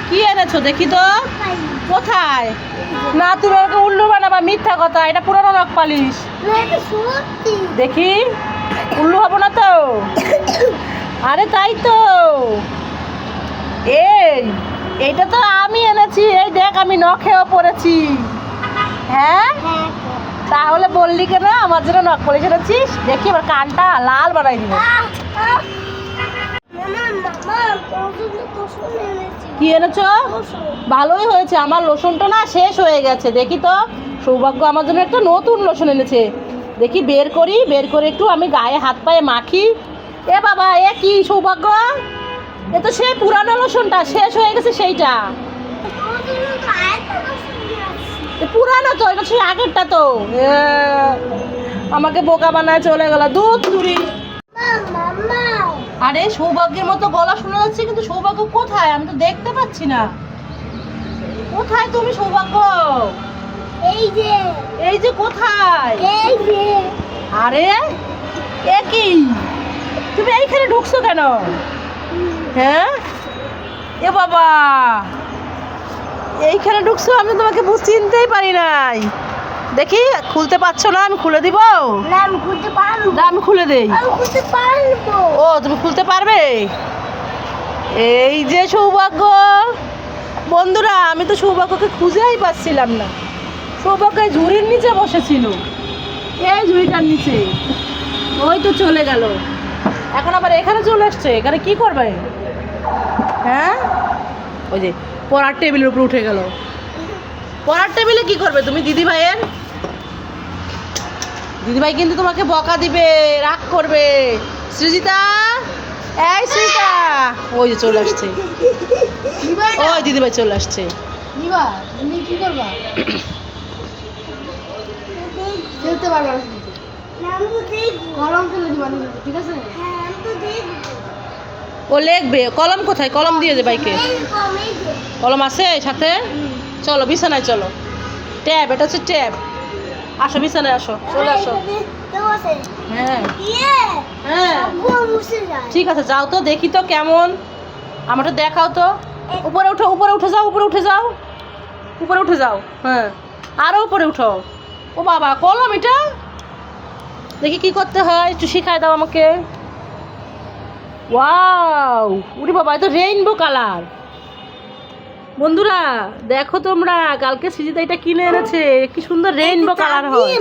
কি এনেছো দেখি তো? কোথায়? না তুমি আমাকে উল্লু বানাবা, মিথ্যা কথা, এটা পুরনো নখ পালিশ। দেখি, উল্লু হবো না তো? আরে তাই তো, এইটা তো আমি এনেছি। এই দেখ, আমি নখেও পড়েছি। হ্যাঁ, তাহলে বললি কেন আমার জন্য নখ পালিশ এনেছিস? দেখি এবার কানটা লাল বানাই দিব। কি এনেছো? ভালোই হয়েছে, আমার লোশনটা না শেষ হয়ে গেছে। দেখি তো, সৌভাগ্য আমার জন্য একটা নতুন লোশন এনেছে। দেখি বের করে একটু আমি গায়ে হাত পায়ে মাখি। এ বাবা, এ কি সৌভাগ্য? এ তো সেই পুরানো লোশনটা, শেষ হয়ে গেছে সেইটা। পুরানো তো, এটা সেই আগেরটা তো। আমাকে বোকা বানায় চলে গেল, দুধ চুরি। আরে সৌভাগ্যের মতো গলা শোনা যাচ্ছে, কিন্তু সৌভাগ্য কোথায়? আমি তো দেখতে পাচ্ছি না। কোথায় তুমি সৌভাগ্য? এই যে কোথায়? আরে এ কি, তুমি এইখানে ঢুকছো কেন? হ্যাঁ, এ বাবা, এইখানে ঢুকছো, আমি তোমাকে চিনতেই পারি নাই। দেখি, খুলতে পারছো না? আমি খুলে দিব। আমি খুলে দেই। ও, তুমি খুলতে পারবে? এই যে সৌভাগ্য। বন্ধুরা, আমি তো সৌভাগ্যকে খুঁজেই পাচ্ছিলাম না। সৌভাগ্য ঝুড়ির নিচে বসেছিল, এই ঝুড়িটার নিচে। ওই তো চলে গেল, এখন আবার এখানে চলে আসছে। এখানে কি করবে? হ্যাঁ, ওই যে পড়ার টেবিলের উপর উঠে গেল। পড়ার টেবিলে কি করবে তুমি? দিদিভাই কিন্তু তোমাকে বকা দিবে, রাগ করবে। সৃজিতা, এই সৃজিতা, ওই যে চলে আসছে। ওই দিদিভাই চলে আসছে। কি করবা? খেলতে পারবা না, কলম ফেলে দিবা, ঠিক আছে? ও লিখবে। কলম কোথায়? কলম দিয়ে দে ভাইকে। কলম আছে সাথে? চলো বিছানায় চলো। ট্যাব, এটা হচ্ছে ট্যাব। আসো বিছানায়, আসো, চলে আসো। হ্যাঁ হ্যাঁ, ঠিক আছে, যাও তো, দেখি তো কেমন। আমারটা দেখাও তো। উপরে উঠে যাও, উপরে উঠে যাও। হ্যাঁ, আরো উপরে উঠো। ও বাবা, কলম এটা? দেখি কি করতে হয়, একটু শিখাই দাও আমাকে। ওয়াও, উরি বাবা, এটা রেইনবো কালার। বন্ধুরা দেখো তোমরা, কালকে সৃজিতা এটা কিনে এনেছে। কি সুন্দর রেইনবো কালার হয়।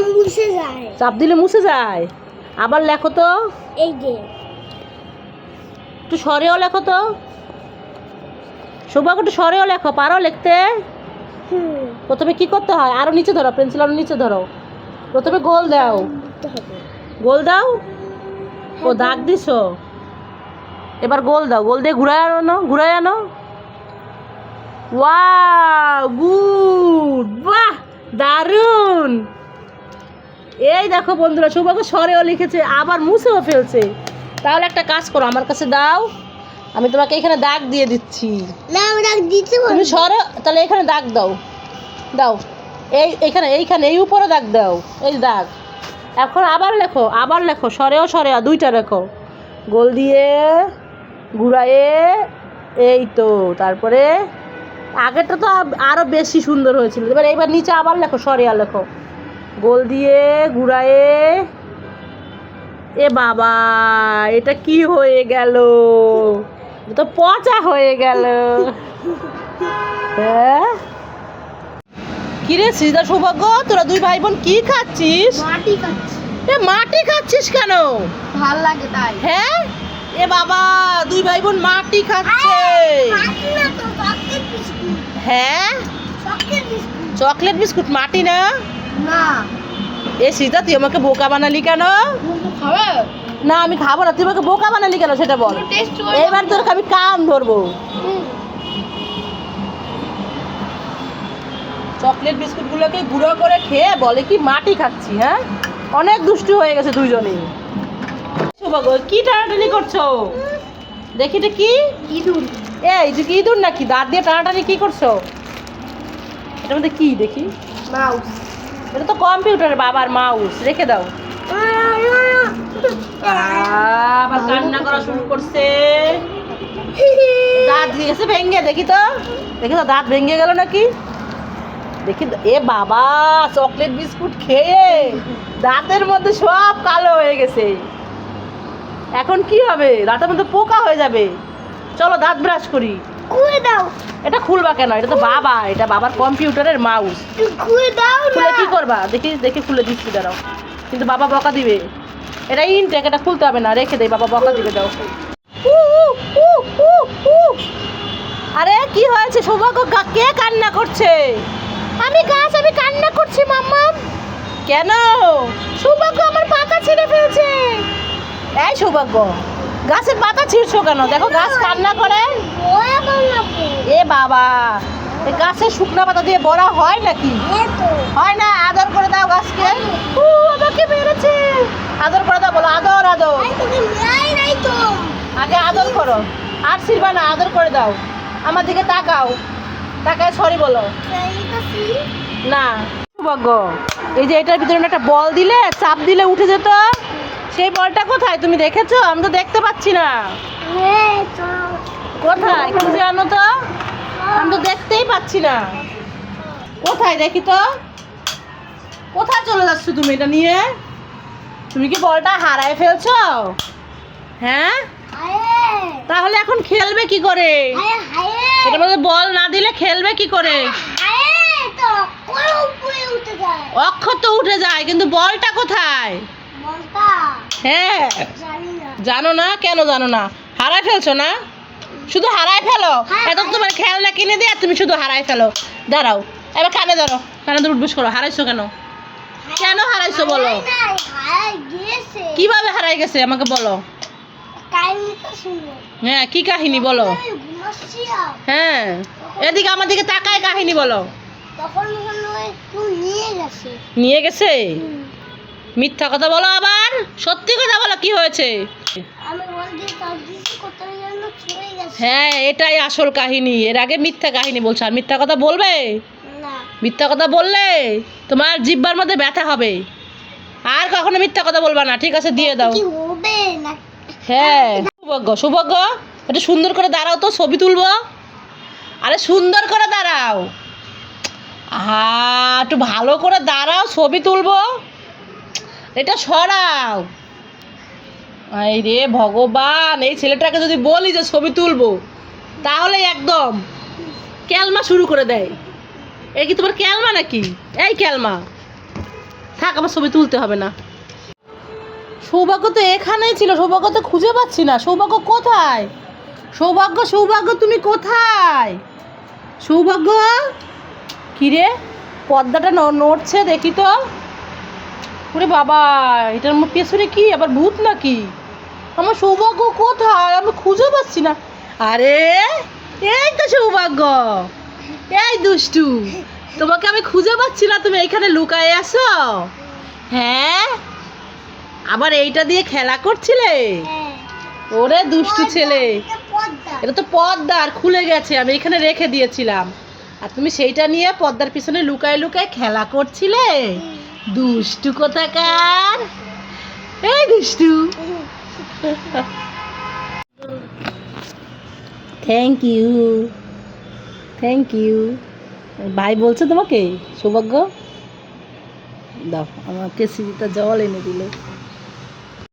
চাপ দিলে মুছে যায়। আবার লেখো তো, এই যে একটু সরেও লেখো তো। সৌভাগ্য, একটু সরেও লেখো, পারো লিখতে? প্রথমে কি করতে হয়? আরো নিচে ধরো, পেন্সিল আরো নিচে ধরো। প্রথমে গোল দাও। গোল দাও। ও দাগ দিছো, এবার গোল দাও। গোল দিয়ে ঘুরায় আনো। ওয়াও, গুড, বাহ, দারুন। এই দেখো বন্ধুরা, সৌভাগ্য সরেও লিখেছে, আবার মুছেও ফেলছে। তাহলে একটা কাজ করো, আমার কাছে দাও, আমি তোমাকে এখানে দাগ দিয়ে দিচ্ছি। তুমি সরো, তাহলে এখানে দাগ দাও। এইখানে এই উপরে দাগ দাও, এই দাগ। এখন আবার লেখো, সরেও দুইটা লেখো। গোল দিয়ে ঘুরায়ে, এই তো। তারপরে আগেরটা তো আরো বেশি সুন্দর হয়েছিল। এবার নিচে আবার লেখো, সরিয়া লেখো। গোল দিয়ে ঘুরায়ে। এ বাবা, এটা কি হয়ে গেল? তো পচা হয়ে গেল। হ্যাঁ, কিরে সৃজিতা, সৌভাগ্য, তোরা দুই ভাই বোন কি খাচ্ছিস? মাটি খাচ্ছিস কেন? ভাল লাগে তাই। হ্যাঁ, এ বাবা, দুই ভাই বোন মাটি খাচ্ছে। হ্যাঁ, চকলেট বিস্কুট, মাটি না। এ সীতা, তুই আমাকে বোকা বানালি কেন? না, আমি খাবো না। তুই আমাকে বোকা বানালি কেন সেটা বল। এবার তোর আমি কান ধরবো। চকলেট বিস্কুট গুলোকে গুঁড়ো করে খেয়ে বলে কি মাটি খাচ্ছি। হ্যাঁ, অনেক দুষ্টু হয়ে গেছে দুইজনেই। সৌভাগ্য, কি টানাটানি করছো? দেখি এটা কি? ইঁদুর। এই যে কি ইঁদুর নাকি? দাঁত দিয়ে টানাটানি কি করছো? এটার মধ্যে কি দেখি? মাউস। এটা তো কম্পিউটারের বাবার মাউস। রেখে দাও। আবার কান্না করা শুরু করছে। গেছে ভেঙে, দেখি তো দাঁত ভেঙে গেল নাকি, দেখি এ বাবা, চকলেট বিস্কুট খেয়ে দাঁতের মধ্যে সব কালো হয়ে গেছে। এখন কি হবে? দাঁতের মধ্যে পোকা হয়ে যাবে। চলো দাঁত ব্রাশ করি। খুলে দাও। এটা খুলবা কেন? এটা তো এটা বাবার কম্পিউটারের মাউস। খুলে দাও না। খুলে কি করবা? দেখি খুলে দিচ্ছি, দাঁড়াও। কিন্তু বাবা বকা দিবে। এটা ইনটেক, এটা খুলতে হবে না, রেখে দেয়, বাবা বকা দিবে। দাও। আরে কি হয়েছে সৌভাগ্য? কে কান্না করছে? আমি কান্না করছি মাম্মা। কেন? সৌভাগ্য আমার পাতা ছিঁড়ে ফেলছে। এই সৌভাগ্য, গাছের পাতা ছিঁড়ছো কেন? দেখো গাছ কান্না করে। এ বাবা, এই গাছের শুকনো পাতা দিয়ে বড়া হয় নাকি? হয় না। আদর করে দাও গাছকে। আমাকে মেরেছে। আদর করে দাও, বলো আদর আদর। আগে আদর করো, আর ছিড়বা না, আদর করে দাও। আমার দিকে তাকাও, তাকায় সরি বলো। না সৌভাগ্য, এই যে এটার ভিতরে একটা বল দিলে, চাপ দিলে উঠে যেত, সেই বলটা কোথায়? তুমি দেখেছো? আমি তো দেখতে পাচ্ছি না। কোথায় খুঁজে আনো তো, আমি তো দেখতেই পাচ্ছি না। কোথায় দেখি তো? কোথায় চলে যাচ্ছ তুমি এটা নিয়ে? তুমি কি বলটা হারায় ফেলছো? হ্যাঁ, তাহলে এখন খেলবে কি করে? এটার মধ্যে বল না দিলে খেলবে কি করে? অক্ষর তো উঠে যায়, কিন্তু বলটা কোথায়? হ্যাঁ, জানো না? কেন জানো না? হারায় ফেলছো না? শুধু হারায় ফেলো। এত তোমার খেলনা কিনে দিয়ে তুমি শুধু হারায় ফেলো। দাঁড়াও, এবার কানে ধরো, কানে ধরে উঠবস করো। হারাইছো কেন? কেন হারাইছো বলো? কিভাবে হারাই গেছে আমাকে বলো। হ্যাঁ, কি কাহিনী বলো? হ্যাঁ, এদিকে আমার দিকে তাকায় কাহিনী বলো। নিয়ে গেছে? মিথ্যা কথা বলো, আবার সত্যি কথা বলো, কি হয়েছে? হ্যাঁ, এটাই আসল কাহিনী। এর আগে মিথ্যা কাহিনী বলছো, আর মিথ্যা কথা বলবে? মিথ্যা কথা বললে তোমার জিহ্বার মধ্যে ব্যথা হবে। আর কখনো মিথ্যা কথা বলবা না, ঠিক আছে? দিয়ে দাও। হ্যাঁ, সৌভাগ্য, একটু সুন্দর করে দাঁড়াও তো, ছবি তুলবো। আরে সুন্দর করে দাঁড়াও। একটু ভালো করে দাঁড়াও, ছবি তুলবো। এটা সরাও। এই রে ভগবান, এই ছেলেটাকে যদি বলি যে ছবি তুলবো, তাহলে একদম ক্যালমা শুরু করে দেয়। এই কি তোমার ক্যালমা নাকি? এই ক্যালমা থাক, আমার ছবি তুলতে হবে না। সৌভাগ্য তো এখানেই ছিল, সৌভাগ্য তো খুঁজে পাচ্ছি না। সৌভাগ্য কোথায়? সৌভাগ্য তুমি কোথায়? সৌভাগ্য, কিরে পর্দাটা নড়ছে, দেখি তো। ওরে বাবা, এটার পেছনে কি আবার ভূত নাকি? আমার সৌভাগ্য কোথায়? আমি খুঁজে পাচ্ছি না। আরে এই তো সৌভাগ্য, এই দুষ্টু, তোমাকে আমি খুঁজে পাচ্ছি না, তুমি এখানে লুকায়ে আছো? হ্যাঁ, আবার এইটা দিয়ে খেলা করছিলে? ওরে দুষ্টু ছেলে, এটা তো পর্দা, আর খুলে গেছে, আমি এখানে রেখে দিয়েছিলাম, আর তুমি সেইটা নিয়ে পর্দার পিছনে লুকায় লুকায় খেলা করছিলে। দুষ্টু কোথাকার, এই দুষ্টু। Thank you. ভাই বলছে তোমাকে সৌভাগ্য? দাও, আমাকে সিঁড়িটা জল এনে দিলে।